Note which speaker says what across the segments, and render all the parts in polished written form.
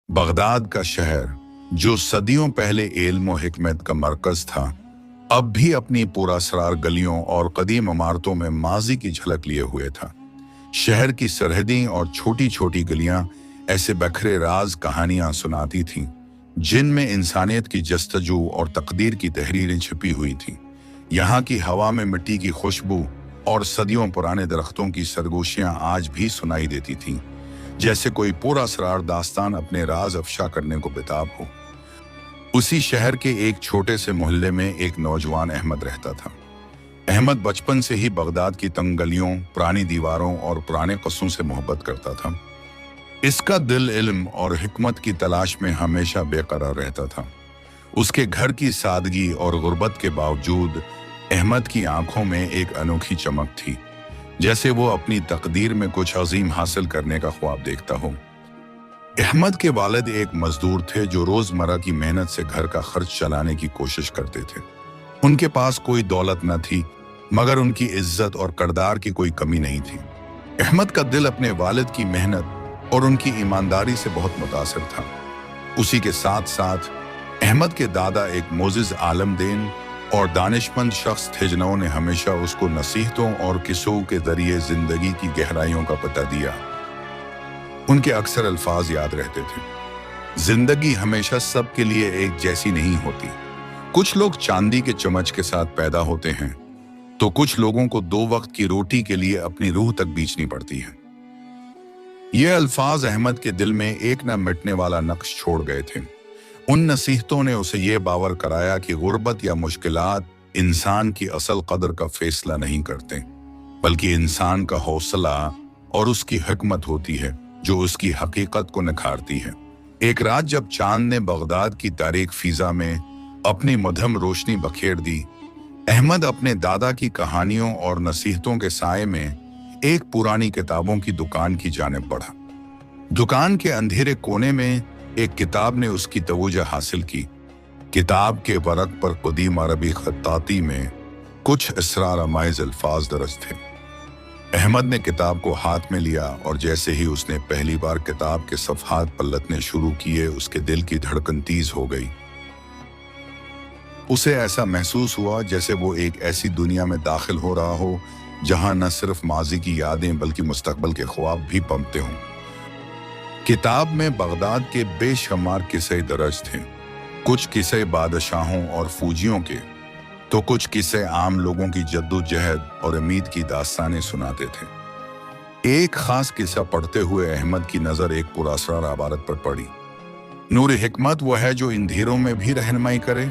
Speaker 1: Baghdad का शहर, जो सदियों पहले इल्म और हिकमत का मरकज था, अब भी अपनी पुरअसरार गलियों और कदीम इमारतों में माजी की झलक लिए हुए था। शहर की सरहदें और छोटी छोटी गलियां ऐसे बखरे राज कहानियां सुनाती थीं, जिनमें इंसानियत की जस्तजू और तकदीर की तहरीरें छिपी हुई थीं। यहाँ की हवा में मिट्टी की खुशबू और सदियों पुराने दरख्तों की सरगोशियां आज भी सुनाई देती थीं, जैसे कोई पुरअसरार दास्तान अपने राज अफशा करने को बेताब हो। उसी शहर के एक छोटे से मोहल्ले में एक नौजवान अहमद रहता था। अहमद बचपन से ही बगदाद की तंग गलियों, पुरानी दीवारों और पुराने क़स्सों से मोहब्बत करता था। इसका दिल इल्म और हिकमत की तलाश में हमेशा बेकरार रहता था। उसके घर की सादगी और गुर्बत के बावजूद अहमद की आंखों में एक अनोखी चमक थी, जैसे वो अपनी तकदीर में कुछ अजीम हासिल करने का ख्वाब देखता हो। अहमद के वालिद एक मजदूर थे जो रोजमर्रा की मेहनत से घर का खर्च चलाने की कोशिश करते थे। उनके पास कोई दौलत न थी, मगर उनकी इज्जत और किरदार की कोई कमी नहीं थी। अहमद का दिल अपने वालिद की मेहनत और उनकी ईमानदारी से बहुत मुतासिर था। उसी के साथ साथ अहमद के दादा एक मोजिज आलमदीन और दानिशमंद शख्स थे, जिन्होंने हमेशा उसको नसीहतों और किस्सों के जरिए जिंदगी की गहराइयों का पता दिया। उनके अक्सर अल्फाज याद रहते थे, जिंदगी हमेशा सबके लिए एक जैसी नहीं होती। कुछ लोग चांदी के चम्मच के साथ पैदा होते हैं, तो कुछ लोगों को 2 वक्त की रोटी के लिए अपनी रूह तक बेचनी पड़ती है। ये अल्फाज अहमद के दिल में एक न मिटने वाला नक्श छोड़ गए थे। उन नसीहतों ने उसे ये बावर कराया कि गुर्बत या मुश्किलात इंसान की असल कदर का फैसला नहीं करते, बल्कि इंसान का हौसला और उसकी हिकमत होती है जो उसकी हकीकत को निखारती है। एक रात जब चांद ने बगदाद की तारीक फिजा में अपनी मध्यम रोशनी बखेर दी, अहमद अपने दादा की कहानियों और नसीहतों के साए में एक पुरानी किताबों की दुकान की जानिब बढ़ा। दुकान के अंधेरे कोने में एक किताब ने उसकी तवज्जो हासिल की। किताब के वरक पर कदीम अरबी खत्ताती में कुछ इसरार अमाइज़ अल्फाज दर्ज थे। अहमद ने किताब को हाथ में लिया और जैसे ही उसने पहली बार किताब के सफ़हात पलटने शुरू किए, उसके दिल की धड़कन तेज हो गई। उसे ऐसा महसूस हुआ जैसे वो एक ऐसी दुनिया में दाखिल हो रहा हो जहां न सिर्फ माजी की यादें बल्कि मुस्तकबिल के ख्वाब भी पनपते हों। किताब में बगदाद के बेशुमार किस्से दर्ज थे, कुछ किस्से बादशाहों और फौजियों के, तो कुछ किस्से आम लोगों की जद्दोजहद और उम्मीद की दास्तानें सुनाते थे। एक खास किस्सा पढ़ते हुए अहमद की नज़र एक पुरअसरार इबारत पर पड़ी। नूर हिकमत वो है जो अंधेरों में भी रहनुमाई करे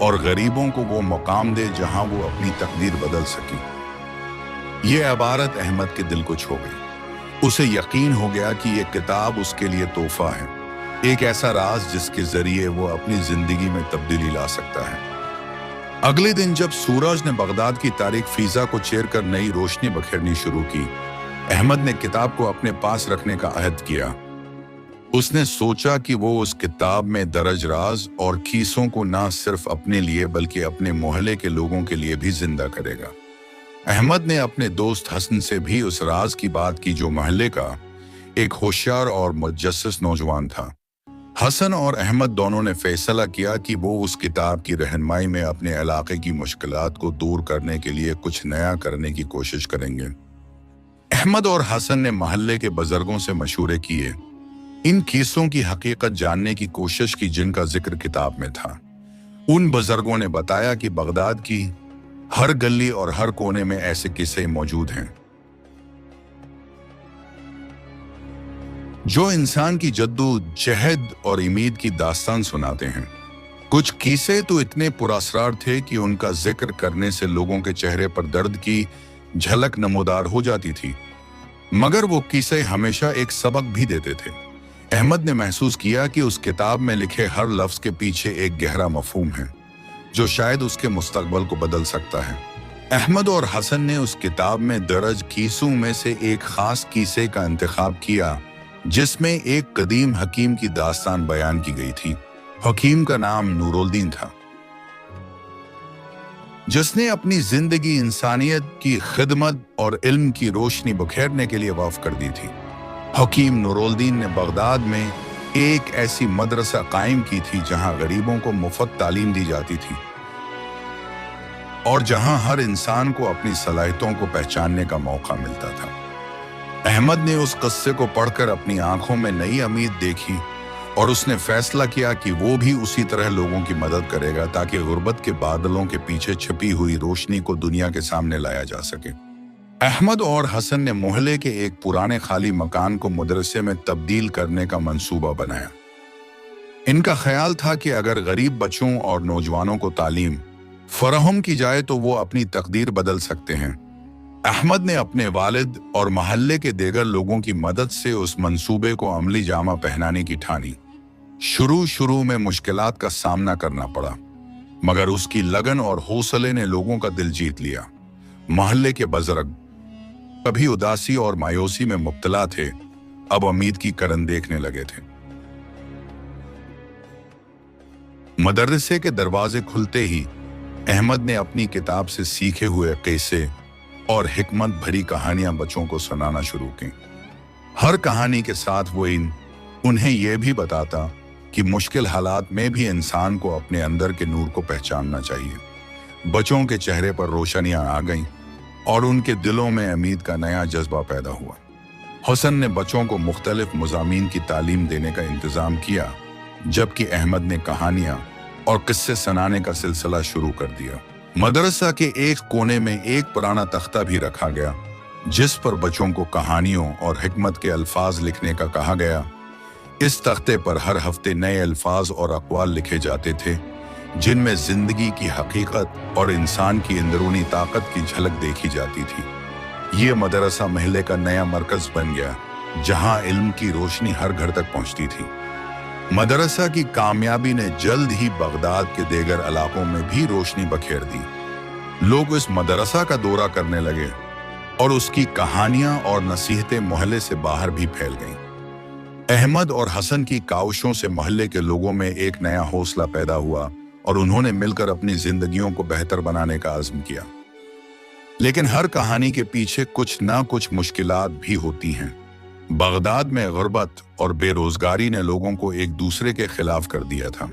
Speaker 1: और गरीबों को वो मकाम दे जहां वो अपनी तकदीर बदल सके। ये इबारत अहमद के दिल को छू गई। उसे यकीन हो गया कि ये किताब उसके लिए तोहफा है, एक ऐसा राज जिसके जरिए वो अपनी जिंदगी में तब्दीली ला सकता है। अगले दिन जब सूरज ने बगदाद की तारीक फिजा को चीर कर नई रोशनी बखेरनी शुरू की, अहमद ने किताब को अपने पास रखने का अहद किया। उसने सोचा कि वो उस किताब में दर्ज राज और कीसों को न सिर्फ अपने लिए बल्कि अपने मोहल्ले के लोगों के लिए भी जिंदा करेगा। अहमद ने अपने दोस्त हसन से भी उस राज की बात की, जो मोहल्ले का एक होशियार और मुजस्सिस नौजवान था। हसन और अहमद दोनों ने फैसला किया कि वो उस किताब की रहनुमाई में अपने इलाके की मुश्किलात को दूर करने के लिए कुछ नया करने की कोशिश करेंगे। अहमद और हसन ने मोहल्ले के बुजुर्गों से मशवरे किए, इन किस्सों की हकीकत जानने की कोशिश की जिनका जिक्र किताब में था। उन बुजुर्गों ने बताया कि बगदाद की हर गली और हर कोने में ऐसे किस्से मौजूद हैं जो इंसान की जद्दोजहद और उम्मीद की दास्तान सुनाते हैं। कुछ किस्से तो इतने पुरअसरार थे कि उनका जिक्र करने से लोगों के चेहरे पर दर्द की झलक नमूदार हो जाती थी, मगर वो किस्से हमेशा एक सबक भी देते थे। अहमद ने महसूस किया कि उस किताब में लिखे हर लफ्ज के पीछे एक गहरा मफहूम है, जो शायद उसके मुस्तकबिल को बदल सकता है। अहमद और हसन ने उस किताब में दर्ज किस्सों में से एक खास किस्से का इंतखाब किया, जिसमें एक कदीम हकीम की दास्तान बयान की गई थी। हकीम का नाम नूरुद्दीन था, जिसने अपनी जिंदगी इंसानियत की खिदमत और इल्म की रोशनी बखेरने के लिए वक्फ कर दी थी। हकीम नूरुद्दीन ने बगदाद में एक ऐसी मदरसा कायम की थी जहां गरीबों को मुफ्त तालीम दी जाती थी और जहां हर इंसान को अपनी सलाहियतों को पहचानने का मौका मिलता था। अहमद ने उस किस्से को पढ़कर अपनी आंखों में नई उम्मीद देखी और उसने फैसला किया कि वो भी उसी तरह लोगों की मदद करेगा ताकि गुर्बत के बादलों के पीछे छिपी हुई रोशनी को दुनिया के सामने लाया जा सके। अहमद और हसन ने मोहल्ले के एक पुराने खाली मकान को मदरसे में तब्दील करने का मंसूबा बनाया। इनका ख्याल था कि अगर गरीब बच्चों और नौजवानों को तालीम फराहम की जाए तो वो अपनी तकदीर बदल सकते हैं। अहमद ने अपने वालिद और महल्ले के दीगर लोगों की मदद से उस मंसूबे को अमली जामा पहनाने की ठानी। शुरू में मुश्किलात का सामना करना पड़ा, मगर उसकी लगन और हौसले ने लोगों का दिल जीत लिया। महल्ले के बुजुर्ग कभी उदासी और मायूसी में मुब्तला थे, अब उम्मीद की किरण देखने लगे थे। मदरसे के दरवाजे खुलते ही अहमद ने अपनी किताब से सीखे हुए किस्से और हिकमत भरी कहानियां बच्चों को सुनाना शुरू की। हर कहानी के साथ वो उन्हें यह भी बताता कि मुश्किल हालात में भी इंसान को अपने अंदर के नूर को पहचानना चाहिए। बच्चों के चेहरे पर रोशनियां आ गईं और उनके दिलों में उम्मीद का नया जज्बा पैदा हुआ। हसन ने बच्चों को मुख्तलिफ मज़ामीन की तालीम देने का इंतज़ाम किया, जबकि अहमद ने कहानियां और किस्से सुनाने का सिलसिला शुरू कर दिया। मदरसा के एक कोने में एक पुराना तख्ता भी रखा गया, जिस पर बच्चों को कहानियों और हिकमत के अल्फाज लिखने का कहा गया। इस तख्ते पर हर हफ्ते नए अल्फाज और अक़वाल लिखे जाते थे, जिनमें जिंदगी की हकीकत और इंसान की अंदरूनी ताकत की झलक देखी जाती थी। ये मदरसा महल्ले का नया मरकज बन गया, जहां इल्म की रोशनी हर घर तक पहुंचती थी। मदरसा की कामयाबी ने जल्द ही बगदाद के दीगर इलाकों में भी रोशनी बखेर दी। लोग इस मदरसा का दौरा करने लगे और उसकी कहानियां और नसीहतें मोहल्ले से बाहर भी फैल गईं। अहमद और हसन की काविशों से मोहल्ले के लोगों में एक नया हौसला पैदा हुआ और उन्होंने मिलकर अपनी जिंदगियों को बेहतर बनाने का आज़म किया। लेकिन हर कहानी के पीछे कुछ ना कुछ मुश्किलात भी होती हैं। बगदाद में गुर्बत और बेरोजगारी ने लोगों को एक दूसरे के खिलाफ कर दिया था।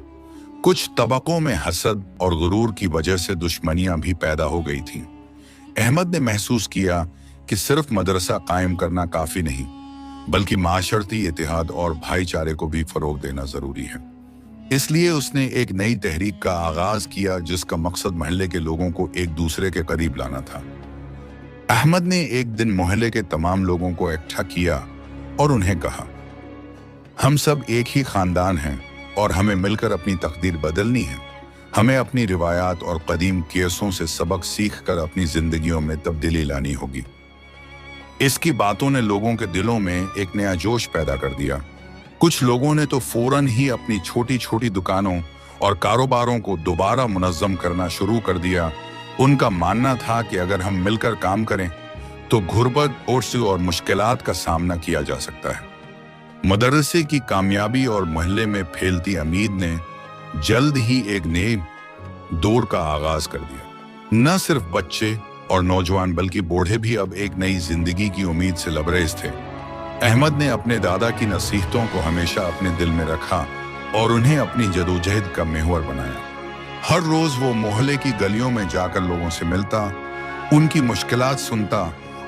Speaker 1: कुछ तबकों में हसद और गुरूर की वजह से दुश्मनियां भी पैदा हो गई थीं। अहमद ने महसूस किया कि सिर्फ मदरसा कायम करना काफी नहीं, बल्कि माशरती इत्तेहाद और भाईचारे को भी फरोग देना जरूरी है। इसलिए उसने एक नई तहरीक का आगाज किया, जिसका मकसद मोहल्ले के लोगों को एक दूसरे के करीब लाना था। अहमद ने एक दिन मोहल्ले के तमाम लोगों को इकट्ठा किया और उन्हें कहा, हम सब एक ही खानदान हैं और हमें मिलकर अपनी तकदीर बदलनी है। हमें अपनी रिवायात और कदीम केसों से सबक सीख कर अपनी जिंदगियों में तब्दीली लानी होगी। इसकी बातों ने लोगों के दिलों में एक नया जोश पैदा कर दिया। कुछ लोगों ने तो फौरन ही अपनी छोटी छोटी दुकानों और कारोबारों को दोबारा मुनज़्ज़म करना शुरू कर दिया। उनका मानना था कि अगर हम मिलकर काम करें तो गुर्बत और मुश्किलात का सामना किया जा सकता है। मदरसे की कामयाबी और मोहल्ले में फैलती उम्मीद ने जल्द ही एक नए दौर का आगाज कर दिया। न सिर्फ बच्चे और नौजवान बल्कि बूढ़े भी अब एक नई जिंदगी की उम्मीद से लबरेज थे। अहमद ने अपने दादा की नसीहतों को हमेशा अपने दिल में रखा और उन्हें अपनी जदोजहद का महवर बनाया। हर रोज वो मोहल्ले की गलियों में जाकर लोगों से मिलता, उनकी मुश्किलात सुनता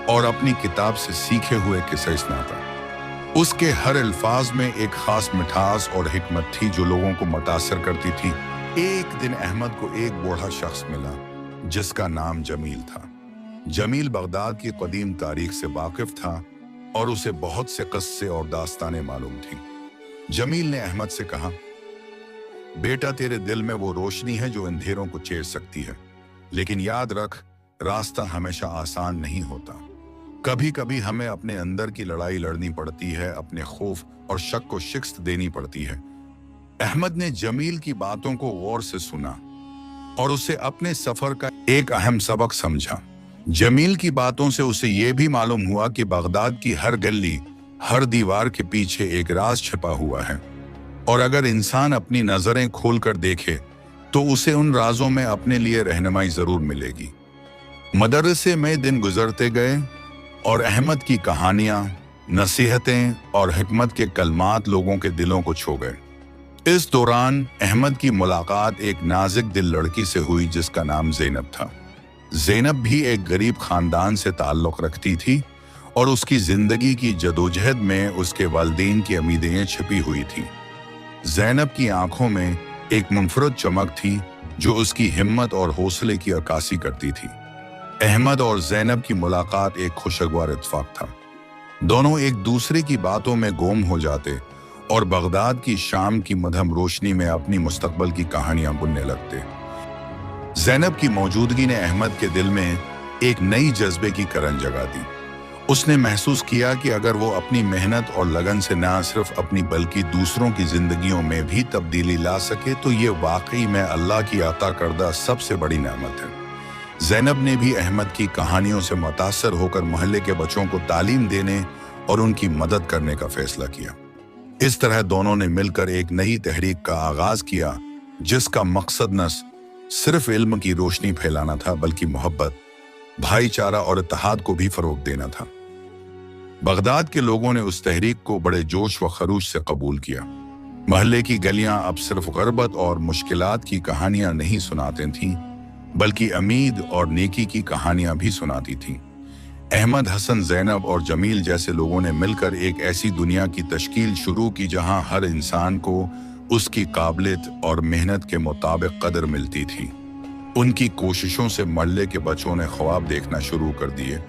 Speaker 1: और अपनी किताब से सीखे हुए किस्से सुनाता। उसके हर अल्फाज में एक खास मिठास और हिकमत थी जो लोगों को मुतासिर करती थी। एक दिन अहमद को एक बूढ़ा शख्स मिला जिसका नाम जमील था। जमील बगदाद की कदीम तारीख से वाकिफ था और उसे बहुत से किस्से और दास्तानें मालूम थीं। जमील ने अहमद से कहा, बेटा, तेरे दिल में वो रोशनी है जो अंधेरों को चीर सकती है, लेकिन याद रख, रास्ता हमेशा आसान नहीं होता। कभी कभी हमें अपने अंदर की लड़ाई लड़नी पड़ती है, अपने खौफ और शक को शिकस्त देनी पड़ती है। अहमद ने जमील की बातों को गौर से सुना और उसे अपने सफर का एक अहम सबक समझा। जमील की बातों से उसे यह भी मालूम हुआ कि बगदाद की हर गली, हर दीवार के पीछे एक राज छिपा हुआ है और अगर इंसान अपनी नजरें खोलकर देखे तो उसे उन राजों में अपने लिए रहनुमाई जरूर मिलेगी। मदरसे में दिन गुजरते गए और अहमद की कहानियां नसीहतें और हिकमत के कलमात लोगों के दिलों को छू गए। इस दौरान अहमद की मुलाकात एक नाजुक दिल लड़की से हुई जिसका नाम ज़ैनब था। ज़ैनब भी एक गरीब खानदान से ताल्लुक़ रखती थी और उसकी ज़िंदगी की जदोजहद में उसके वालिदैन की उम्मीदें छिपी हुई थीं। ज़ैनब की आंखों में एक मुनफरद चमक थी जो उसकी हिम्मत और हौसले की अक्कासी करती थी। अहमद और ज़ैनब की मुलाकात एक खुशगवार इत्तेफाक था। दोनों एक दूसरे की बातों में गुम हो जाते और बगदाद की शाम की मध्यम रोशनी में अपनी मुस्तकबल की कहानियां बुनने लगते। ज़ैनब की मौजूदगी ने अहमद के दिल में एक नई जज्बे की करन जगा दी। उसने महसूस किया कि अगर वो अपनी मेहनत और लगन से न सिर्फ अपनी बल्कि दूसरों की जिंदगियों में भी तब्दीली ला सके तो ये वाकई में अल्लाह की अता करदा सबसे बड़ी नेमत है। ज़ैनब ने भी अहमद की कहानियों से मुतासर होकर मोहल्ले के बच्चों को तालीम देने और उनकी मदद करने का फैसला किया। इस तरह दोनों ने मिलकर एक नई तहरीक का आगाज किया जिसका मकसद न सिर्फ इल्म की रोशनी फैलाना था बल्कि मोहब्बत, भाईचारा और इत्तेहाद को भी फरोग देना था। बगदाद के लोगों ने उस तहरीक को बड़े जोश व खरूश से कबूल किया। मोहल्ले की गलियां अब सिर्फ गुर्बत और मुश्किलात की कहानियां नहीं सुनाती थीं बल्कि उम्मीद और नेकी की कहानियां भी सुनाती थीं। अहमद, हसन, ज़ैनब और जमील जैसे लोगों ने मिलकर एक ऐसी दुनिया की तश्कील शुरू की जहां हर इंसान को उसकी काबिलियत और मेहनत के मुताबिक कदर मिलती थी। उनकी कोशिशों से मोहल्ले के बच्चों ने ख्वाब देखना शुरू कर दिए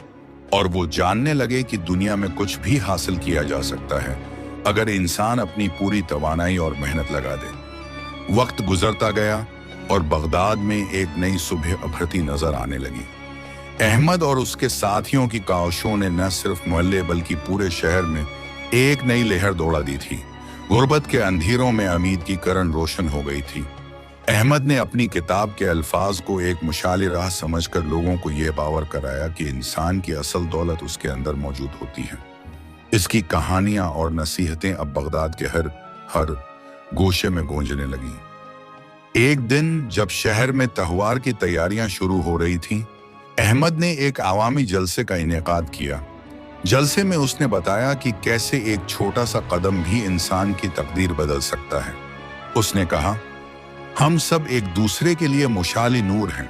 Speaker 1: और वो जानने लगे कि दुनिया में कुछ भी हासिल किया जा सकता है अगर इंसान अपनी पूरी तवानाई और मेहनत लगा दे। वक्त गुजरता गया और बगदाद में एक नई सुबह उभरती नजर आने लगी। अहमद और उसके साथियों की काविशों ने न सिर्फ मोहल्ले बल्कि पूरे शहर में एक नई लहर दौड़ा दी थी। गुर्बत के अंधेरों में उम्मीद की किरण रोशन हो गई थी। अहमद ने अपनी किताब के अल्फाज को एक मुशाल राह समझकर लोगों को यह बावर कराया कि इंसान की असल दौलत उसके अंदर मौजूद होती है। इसकी कहानियां और नसीहतें अब बगदाद के हर गोशे में गूंजने लगीं। एक दिन जब शहर में त्योहार की तैयारियां शुरू हो रही थीं, अहमद ने एक आवामी जलसे का इनेकाद किया। जलसे में उसने बताया कि कैसे एक छोटा सा कदम भी इंसान की तकदीर बदल सकता है। उसने कहा, हम सब एक दूसरे के लिए मुशाल नूर हैं।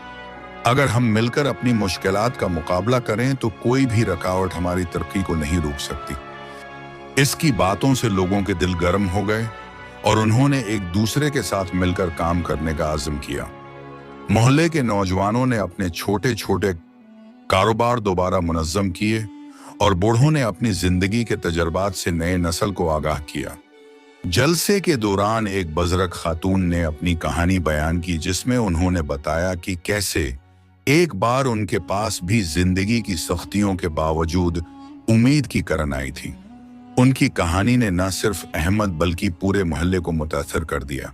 Speaker 1: अगर हम मिलकर अपनी मुश्किलात का मुकाबला करें तो कोई भी रुकावट हमारी तरक्की को नहीं रोक सकती। इसकी बातों से लोगों के दिल गर्म हो गए और उन्होंने एक दूसरे के साथ मिलकर काम करने का आज़म किया। मोहल्ले के नौजवानों ने अपने छोटे छोटे कारोबार दोबारा मुनज़्ज़म किए और बूढ़ों ने अपनी जिंदगी के तजर्बात से नए नस्ल को आगाह किया। जलसे के दौरान एक बुजुर्ग खातून ने अपनी कहानी बयान की जिसमें उन्होंने बताया कि कैसे एक बार उनके पास भी जिंदगी की सख्तियों के बावजूद उम्मीद की किरण आई थी। उनकी कहानी ने न सिर्फ अहमद बल्कि पूरे मोहल्ले को मुतासर कर दिया।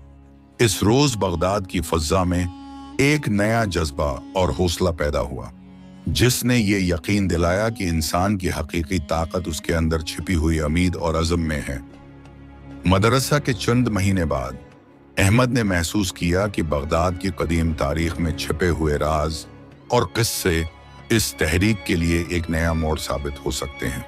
Speaker 1: इस रोज बगदाद की फज़ा में एक नया जज्बा और हौसला पैदा हुआ जिसने ये यकीन दिलाया कि इंसान की हकीकी ताकत उसके अंदर छिपी हुई उम्मीद और अज़म में है। मदरसा के चंद महीने बाद अहमद ने महसूस किया कि बगदाद की कदीम तारीख में छिपे हुए राज और किस्से इस तहरीक के लिए एक नया मोड़ साबित हो सकते हैं।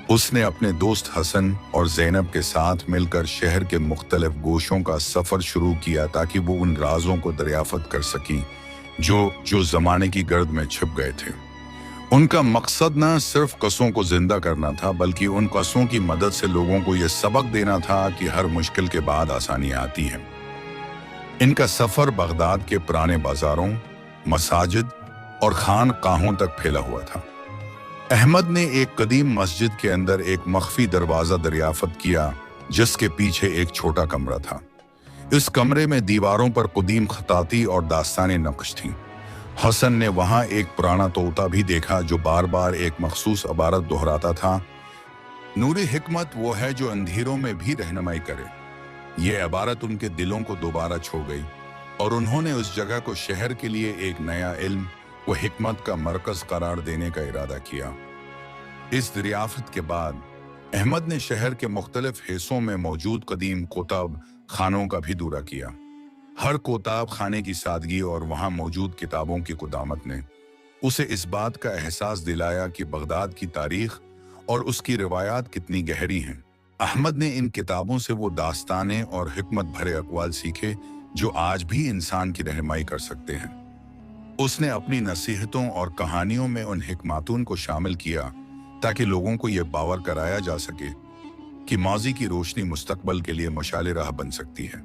Speaker 1: उसने अपने दोस्त हसन और ज़ैनब के साथ मिलकर शहर के मुख्तलिफ गोशों का सफ़र शुरू किया ताकि वो उन राजों को दरियाफ़त कर सकें जो ज़माने की गर्द में छिप गए थे। उनका मकसद न सिर्फ कस्सों को जिंदा करना था बल्कि उन कस्सों की मदद से लोगों को यह सबक देना था कि हर मुश्किल के बाद आसानी आती है। इनका सफ़र बगदाद के पुराने बाजारों, मसाजिद और खानकाहों तक फैला हुआ था। अहमद ने एक कदीम मस्जिद के अंदर एक मख्फी दरवाज़ा दरियाफ़त किया जिसके पीछे एक छोटा कमरा था। इस कमरे में दीवारों पर कदीम खताती और दास्तानें नक्श थीं। हसन ने वहां एक पुराना तोता भी देखा जो बार बार एक मखसूस इबारत दोहराता था, नूरी हिकमत वो है जो अंधेरों में भी रहनुमाई करे। ये इबारत उनके दिलों को दोबारा छू गई और उन्होंने उस जगह को शहर के लिए एक नया इल्म व हिकमत का मरकज करार देने का इरादा किया। इस दरियाफत के बाद अहमद ने शहर के मुख्तलिफ हिस्सों में मौजूद कदीम कुतब खानों का भी दौरा किया। हर कोताब खाने की सादगी और वहां मौजूद किताबों की कुदामत ने उसे इस बात का एहसास दिलाया कि बगदाद की तारीख और उसकी रिवायात कितनी गहरी हैं। अहमद ने इन किताबों से वो दास्तानें और हिकमत भरे अक़वाल सीखे जो आज भी इंसान की रहनुमाई कर सकते हैं। उसने अपनी नसीहतों और कहानियों में उन हिकमातून को शामिल किया ताकि लोगों को यह बावर कराया जा सके कि माजी की रोशनी मुस्तकबल के लिए मशाल राह बन सकती है।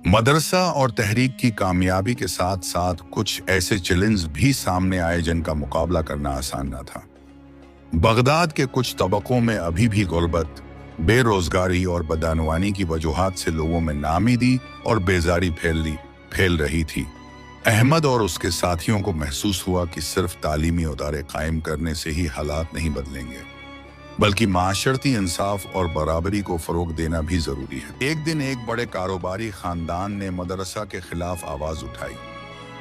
Speaker 1: मदरसा और तहरीक की कामयाबी के साथ साथ कुछ ऐसे चैलेंज भी सामने आए जिनका मुकाबला करना आसान न था। बगदाद के कुछ तबकों में अभी भी गुर्बत, बेरोजगारी और बदअनवानी की वजूहात से लोगों में नाउमीदी और बेजारी फैल रही थी। अहमद और उसके साथियों को महसूस हुआ कि सिर्फ तालीमी इदारे कायम करने से ही हालात नहीं बदलेंगे, बल्कि माशरती इंसाफ और बराबरी को फरोग देना भी जरूरी है। एक दिन एक बड़े कारोबारी खानदान ने मदरसा के खिलाफ आवाज उठाई।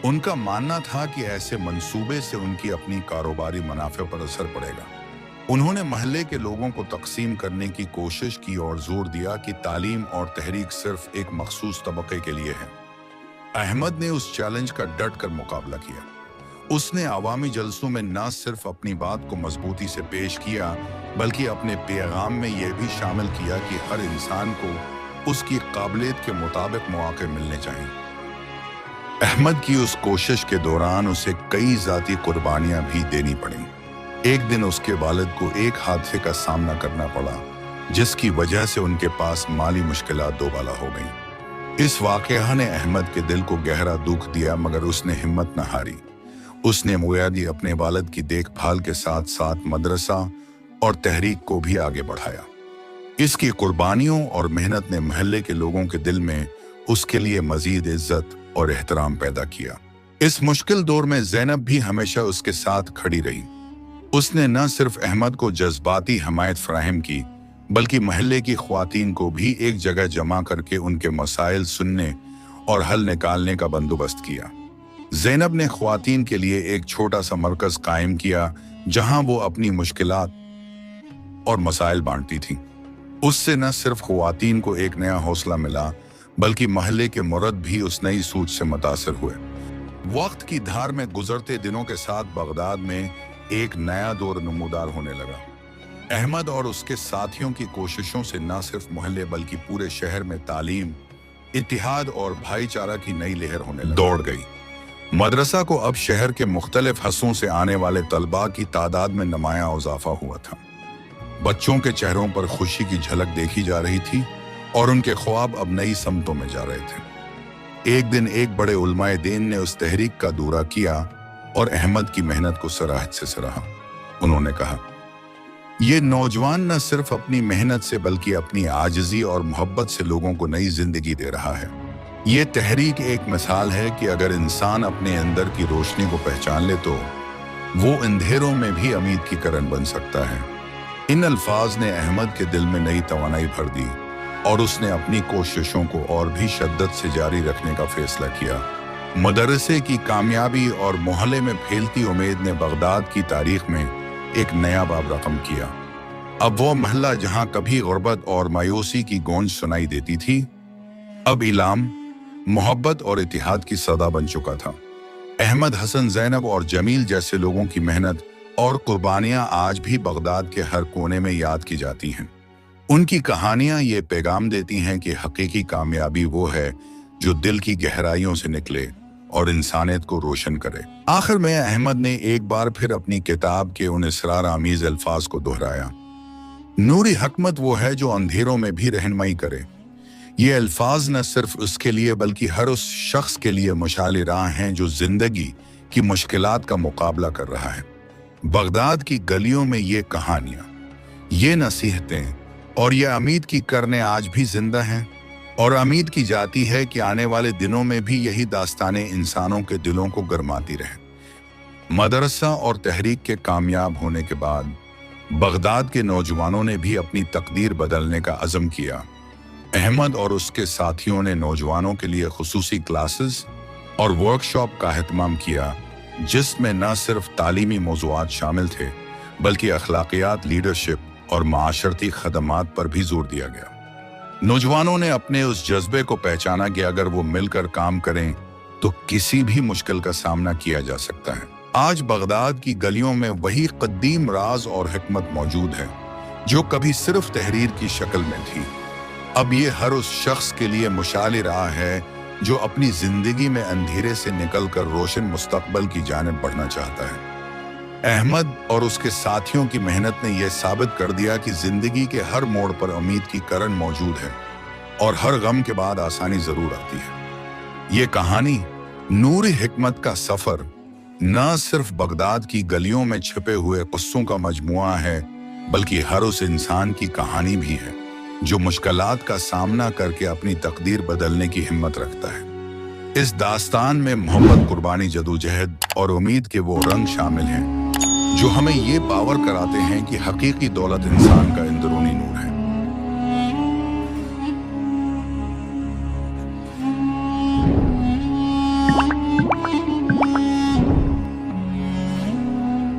Speaker 1: उनका मानना था कि ऐसे मंसूबे से उनकी अपनी कारोबारी मुनाफे पर असर पड़ेगा। उन्होंने महल्ले के लोगों को तकसीम करने की कोशिश की और जोर दिया कि तालीम और तहरीक सिर्फ एक मखसूस तबके के लिए है। अहमद ने उस चैलेंज का डट कर मुकाबला किया। उसने अवामी जलसों में न सिर्फ अपनी बात को मजबूती से पेश किया, बल्कि अपने पैगाम में यह भी शामिल किया कि हर इंसान को उसकी काबिलियत के मुताबिक मौके मिलने चाहिए। अहमद की उस कोशिश के दौरान उसे कई जाती कुर्बानियां भी देनी पड़ी। एक दिन उसके वालिद को एक हादसे का सामना करना पड़ा, जिसकी वजह से उनके पास माली मुश्किलात दोबाला हो गईं। इस वाकया ने अहमद के दिल को गहरा दुख दिया, मगर उसने हिम्मत न हारी। उसने मुयादी अपने वालिद की देखभाल के साथ साथ मदरसा और तहरीक को भी आगे बढ़ाया। इसकी कुर्बानियों और मेहनत ने महल्ले के लोगों के दिल में उसके लिए मजीद इज्जत और एहतराम पैदा किया। इस मुश्किल दौर में ज़ैनब भी हमेशा उसके साथ खड़ी रही। उसने न सिर्फ अहमद को जज्बाती हमायत फराहम की, बल्कि महल्ले की ख्वातीन को भी एक जगह जमा करके उनके मसाइल सुनने और हल निकालने का बंदोबस्त किया। ज़ैनब ने ख्वातीन के लिए एक छोटा सा मरकज कायम किया, जहां वो अपनी मुश्किलात और मसाइल बांटती थीं। उससे न सिर्फ ख्वातीन को एक नया हौसला मिला, बल्कि महल्ले के मर्द भी उस नई सोच से मुतासिर हुए। वक्त की धार में गुजरते दिनों के साथ बगदाद में एक नया दौर नमूदार होने लगा। अहमद और उसके साथियों की कोशिशों से न सिर्फ मोहल्ले बल्कि पूरे शहर में तालीम, इत्तिहाद और भाईचारा की नई लहर होने दौड़ गई। मदरसा को अब शहर के मुख्तलिफ हिस्सों से आने वाले तलबा की तादाद में नुमायां इजाफा हुआ था। बच्चों के चेहरों पर खुशी की झलक देखी जा रही थी और उनके ख्वाब अब नई समतों में जा रहे थे। एक दिन एक बड़े उलमाए दीन ने उस तहरीक का दौरा किया और अहमद की मेहनत को सराहत से सराहा। उन्होंने कहा, ये नौजवान न सिर्फ अपनी मेहनत से बल्कि अपनी आजिज़ी और मोहब्बत से लोगों को नई जिंदगी दे रहा है। ये तहरीक एक मिसाल है कि अगर इंसान अपने अंदर की रोशनी को पहचान ले तो वो अंधेरों में भी उम्मीद की किरण बन सकता है। इन अल्फाज ने अहमद के दिल में नई तवानाई भर दी और उसने अपनी कोशिशों को और भी शिद्दत से जारी रखने का फैसला किया। मदरसे की कामयाबी और मोहल्ले में फैलती उम्मीद ने बगदाद की तारीख में एक नया बाब रकम किया। अब वो महल्ला जहां कभी गुर्बत और मायूसी की गूंज सुनाई देती थी, अब इलाम, मोहब्बत और इत्तिहाद की सदा बन चुका था। अहमद, हसन, ज़ैनब और जमील जैसे लोगों की मेहनत और कुर्बानियां आज भी बगदाद के हर कोने में याद की जाती हैं। उनकी कहानियां ये पैगाम देती हैं कि हकीकी कामयाबी वो है जो दिल की गहराइयों से निकले और इंसानियत को रोशन करे। आखिर में अहमद ने एक बार फिर अपनी किताब के उन इसरार आमीज अल्फाज को दोहराया, नूरी हकमत वो है जो अंधेरों में भी रहनुमाई करे। ये अल्फाज न सिर्फ उसके लिए बल्कि हर उस शख्स के लिए मशाल राह हैं जो जिंदगी की मुश्किलात का मुकाबला कर रहा है। बगदाद की गलियों में ये कहानियां, ये नसीहतें और ये उम्मीद की करने आज भी जिंदा हैं, और उम्मीद की जाती है कि आने वाले दिनों में भी यही दास्तानें इंसानों के दिलों को गरमाती रहें। मदरसा और तहरीक के कामयाब होने के बाद बगदाद के नौजवानों ने भी अपनी तकदीर बदलने का अज़म किया। अहमद और उसके साथियों ने नौजवानों के लिए खुसूसी क्लासेस और वर्कशॉप का एहतमाम किया, जिसमें न सिर्फ तालीमी मौज़ूआत शामिल थे बल्कि अखलाकियात, लीडरशिप और माशरती खदमात पर भी जोर दिया गया। नौजवानों ने अपने उस जज्बे को पहचाना कि अगर वो मिलकर काम करें तो किसी भी मुश्किल का सामना किया जा सकता है। आज बगदाद की गलियों में वही कदीम राज और हिकमत मौजूद है जो कभी सिर्फ तहरीर की शक्ल में थी। अब ये हर उस शख्स के लिए मुशाल राह है जो अपनी जिंदगी में अंधेरे से निकलकर रोशन मुस्तकबल की जानिब बढ़ना चाहता है। अहमद और उसके साथियों की मेहनत ने यह साबित कर दिया कि जिंदगी के हर मोड़ पर उम्मीद की किरण मौजूद है और हर गम के बाद आसानी जरूर आती है। ये कहानी नूर हिकमत का सफर न सिर्फ बगदाद की गलियों में छिपे हुए क़िस्सों का मजमुआ है, बल्कि हर उस इंसान की कहानी भी है जो मुश्किलात का सामना करके अपनी तकदीर बदलने की हिम्मत रखता है। इस दास्तान में मोहब्बत, कुर्बानी, जदोजहद और उम्मीद के वो रंग शामिल हैं जो हमें ये बावर कराते हैं कि हकीकी दौलत इंसान का अंदरूनी नूर